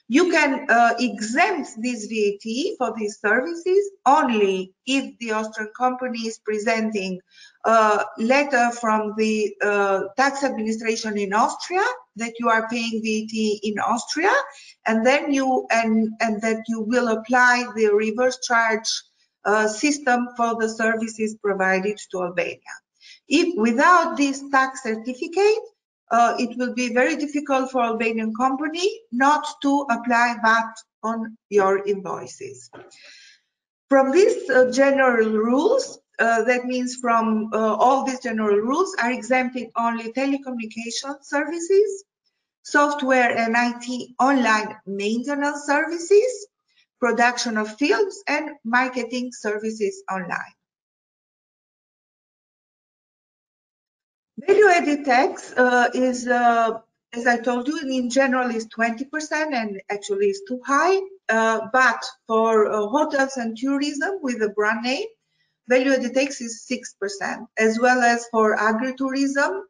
You can exempt this VAT for these services only if the Austrian company is presenting a letter from the tax administration in Austria that you are paying VAT in Austria, and then you and that you will apply the reverse charge system for the services provided to Albania. If without this tax certificate, it will be very difficult for Albanian company not to apply VAT on your invoices. From these general rules, that means from all these general rules are exempted only telecommunication services, software and IT online maintenance services, production of films, and marketing services online. Value-added tax is, as I told you, in general is 20% and actually is too high. But for hotels and tourism with a brand name, value-added tax is 6%, as well as for agritourism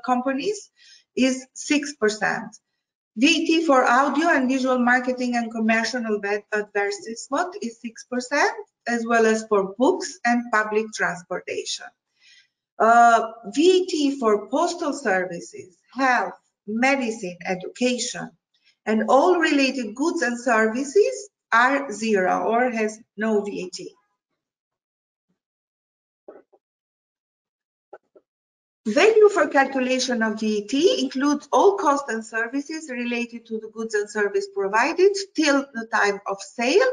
companies is 6%. VAT for audio and visual marketing and commercial advertisement is 6%, as well as for books and public transportation. VAT for postal services, health, medicine, education, and all related goods and services are zero or has no VAT. Value for calculation of VAT includes all costs and services related to the goods and service provided till the time of sale,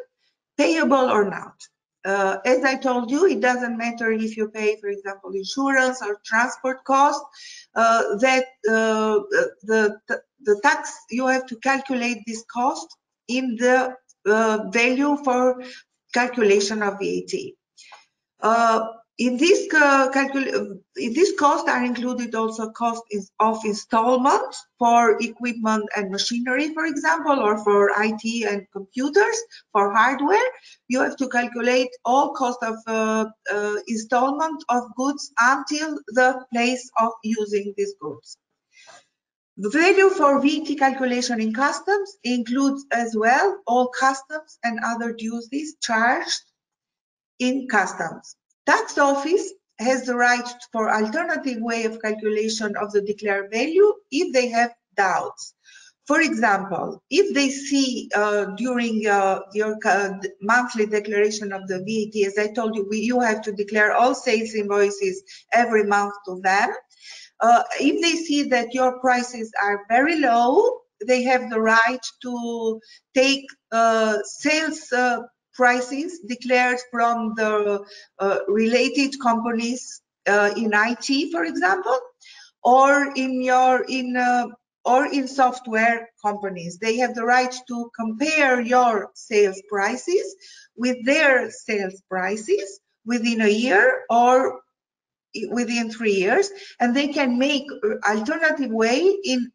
payable or not. As I told you, it doesn't matter if you pay, for example, insurance or transport cost, the tax, you have to calculate this cost in the value for calculation of VAT. In this cost are included also cost of installment for equipment and machinery, for example, or for IT and computers, for hardware. You have to calculate all cost of installment of goods until the place of using these goods. The value for VAT calculation in customs includes as well all customs and other duties charged in customs. Tax office has the right for alternative way of calculation of the declared value if they have doubts. For example, if they see during your monthly declaration of the VAT, as I told you, you have to declare all sales invoices every month to them. If they see that your prices are very low, they have the right to take sales prices declared from the related companies in IT, for example, or in software companies. They have the right to compare your sales prices with their sales prices within a year or within 3 years, and they can make alternative way in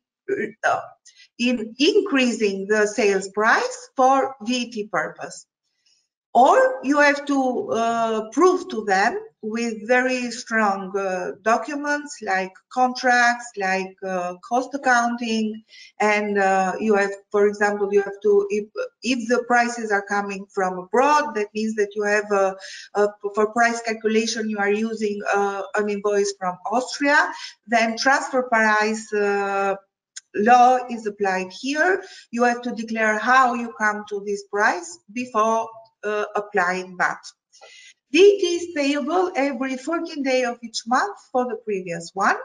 increasing the sales price for VAT purpose. Or you have to prove to them with very strong documents like contracts, like cost accounting, and you have, for example, you have to, if the prices are coming from abroad, that means that you have for price calculation you are using an invoice from Austria, then transfer price law is applied here. You have to declare how you come to this price before applying VAT. VAT is payable every 14th day of each month for the previous one.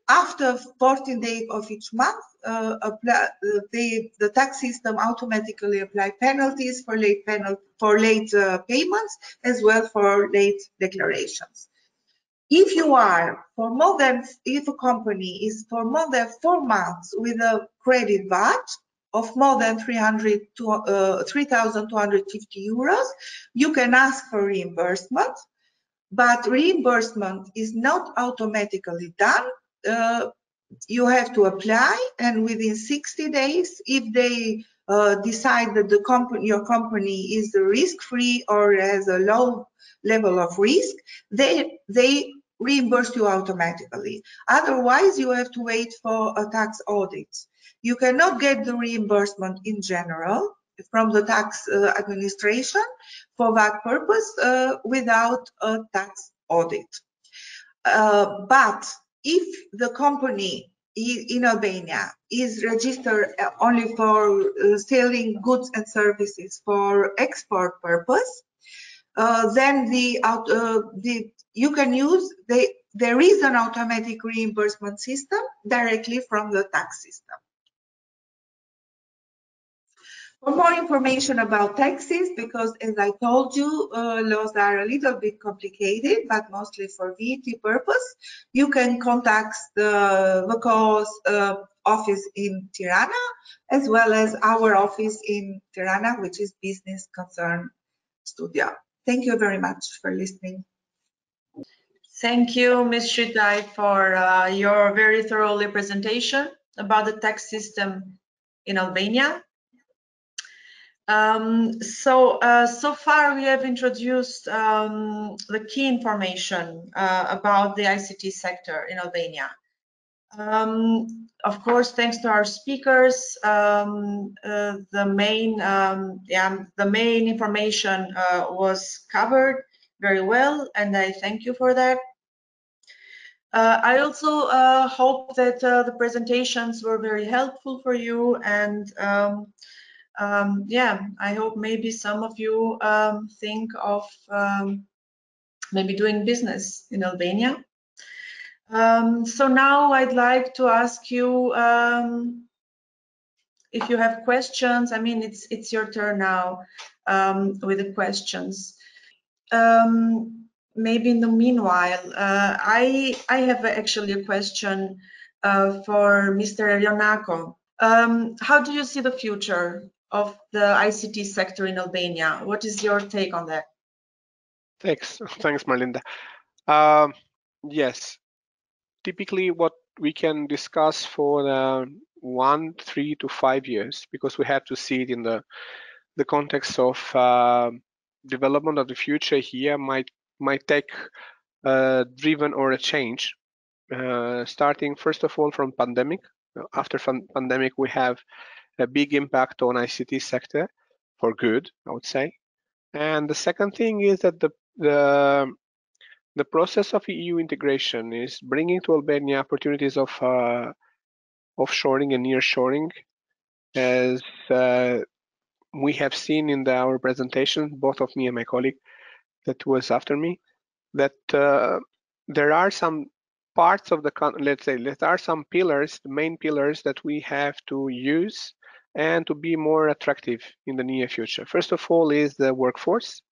After 14 days of each month, the tax system automatically apply penalties for late payments as well for late declarations. If you are if a company is for more than 4 months with a credit VAT of more than 3,250 euros, you can ask for reimbursement, but reimbursement is not automatically done. You have to apply, and within 60 days, if they decide that your company is risk-free or has a low level of risk, they reimburse you automatically. Otherwise, you have to wait for a tax audit. You cannot get the reimbursement in general from the tax administration for that purpose without a tax audit. But if the company in Albania is registered only for selling goods and services for export purpose, then you can use there is an automatic reimbursement system directly from the tax system. For more information about taxes, because as I told you, laws are a little bit complicated, but mostly for VAT purpose, you can contact the VCO's office in Tirana, as well as our office in Tirana, which is Business Concern Studio. Thank you very much for listening. Thank you, Ms. Shitai, for your very thorough presentation about the tax system in Albania. So far we have introduced the key information about the ICT sector in Albania. Of course, thanks to our speakers, the main information was covered very well, and I thank you for that. I also hope that the presentations were very helpful for you, and yeah, I hope maybe some of you think of maybe doing business in Albania. So now I'd like to ask you if you have questions. I mean, it's your turn now with the questions. Maybe in the meanwhile, I have actually a question for Mr. Ionako. How do you see the future of the ICT sector in Albania? What is your take on that? Thanks, Marlinda. Yes, typically what we can discuss for 1, 3 to 5 years, because we have to see it in the context of development of the future here might take driven or a change, starting first of all from pandemic. After pandemic, we have a big impact on ICT sector for good, I would say. And the second thing is that the process of EU integration is bringing to Albania opportunities of offshoring and nearshoring, as we have seen in our presentation, both of me and my colleague that was after me, that there are some parts of the, let's say, there are some pillars, the main pillars that we have to use and to be more attractive in the near future. First of all is the workforce.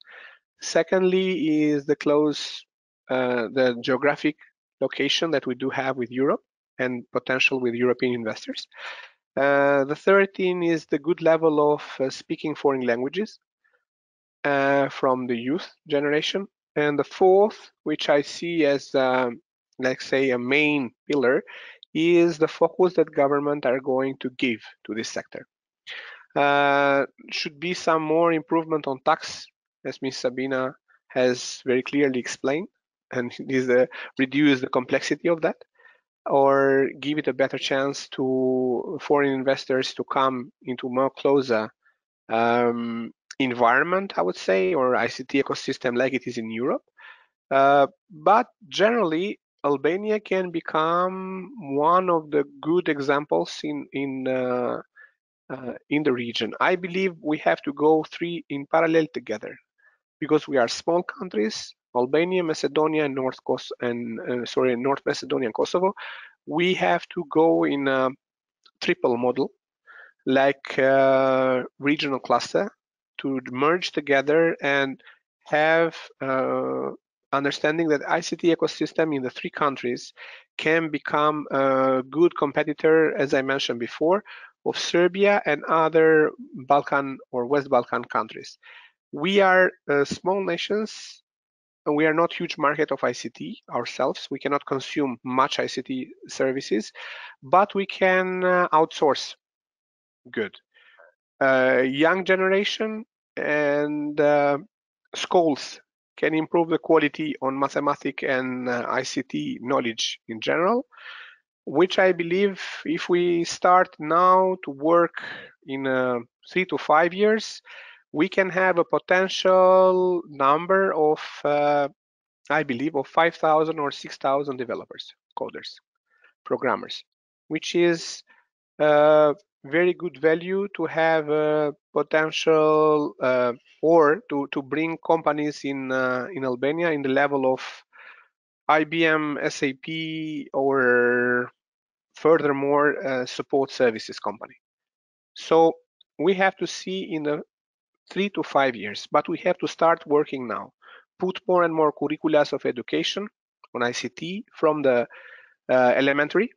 Secondly is the the geographic location that we do have with Europe and potential with European investors. The third thing is the good level of speaking foreign languages from the youth generation. And the fourth, which I see as, let's say, a main pillar, is the focus that government are going to give to this sector. Should be some more improvement on tax, as Ms. Sabina has very clearly explained, and is reduce the complexity of that, or give it a better chance to foreign investors to come into more closer environment, I would say, or ICT ecosystem like it is in Europe. But generally, Albania can become one of the good examples in the region. I believe we have to go three in parallel together, because we are small countries, Albania, Macedonia, and North Macedonia and Kosovo. We have to go in a triple model, like regional cluster, to merge together and have understanding that ICT ecosystem in the three countries can become a good competitor, as I mentioned before, of Serbia and other Balkan or West Balkan countries. We are small nations, and we are not huge market of ICT ourselves. We cannot consume much ICT services, but we can outsource good. Young generation and schools can improve the quality on mathematics and ICT knowledge in general, which I believe if we start now to work in 3 to 5 years, we can have a potential number of, I believe, of 5,000 or 6,000 developers, coders, programmers, which is very good value to have a potential or to bring companies in Albania in the level of IBM, SAP, or furthermore support services company. So we have to see in the 3 to 5 years, but we have to start working now. Put more and more curricula of education on ICT from the elementary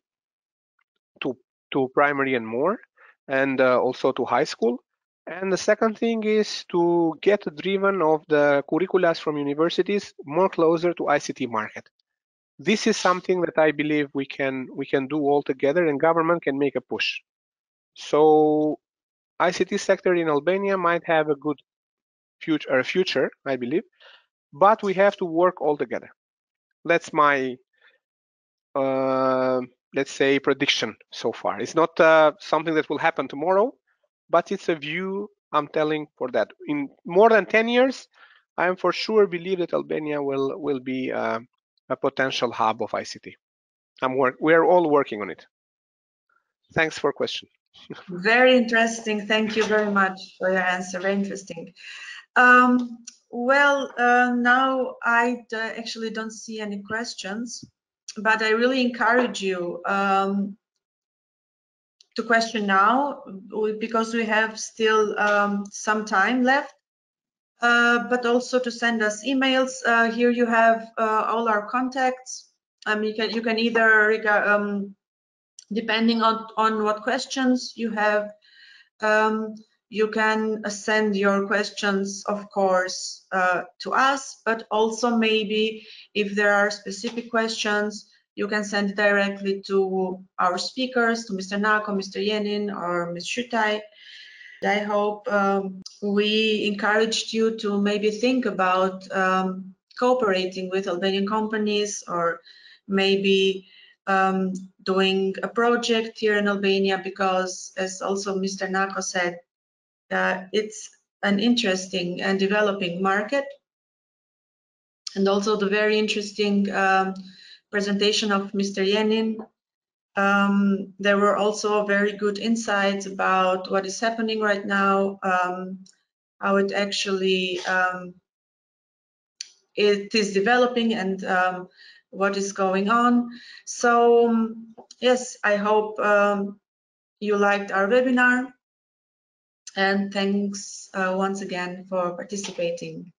to primary and more, and also to high school. And the second thing is to get driven of the curricula from universities more closer to ICT market. This is something that I believe we can do all together, and government can make a push. So ICT sector in Albania might have a good future, I believe, but we have to work all together. That's my let's say prediction so far. It's not something that will happen tomorrow, but it's a view I'm telling for that. In more than 10 years, I am for sure believe that Albania will be a potential hub of ICT. We are all working on it. Thanks for question. Very interesting. Thank you very much for your answer. Very interesting. Now I actually don't see any questions, but I really encourage you to question now, because we have still some time left, but also to send us emails. Here you have all our contacts. You can either, depending on what questions you have, you can send your questions, of course, to us, but also maybe if there are specific questions, you can send directly to our speakers, to Mr. Nako, Mr. Yenin, or Ms. Shutai. I hope we encouraged you to maybe think about cooperating with Albanian companies, or maybe doing a project here in Albania, because, as also Mr. Nako said, it's an interesting and developing market. And also the very interesting presentation of Mr. Yenin. There were also very good insights about what is happening right now, how it actually it is developing, and what is going on. So yes, I hope you liked our webinar, and thanks once again for participating.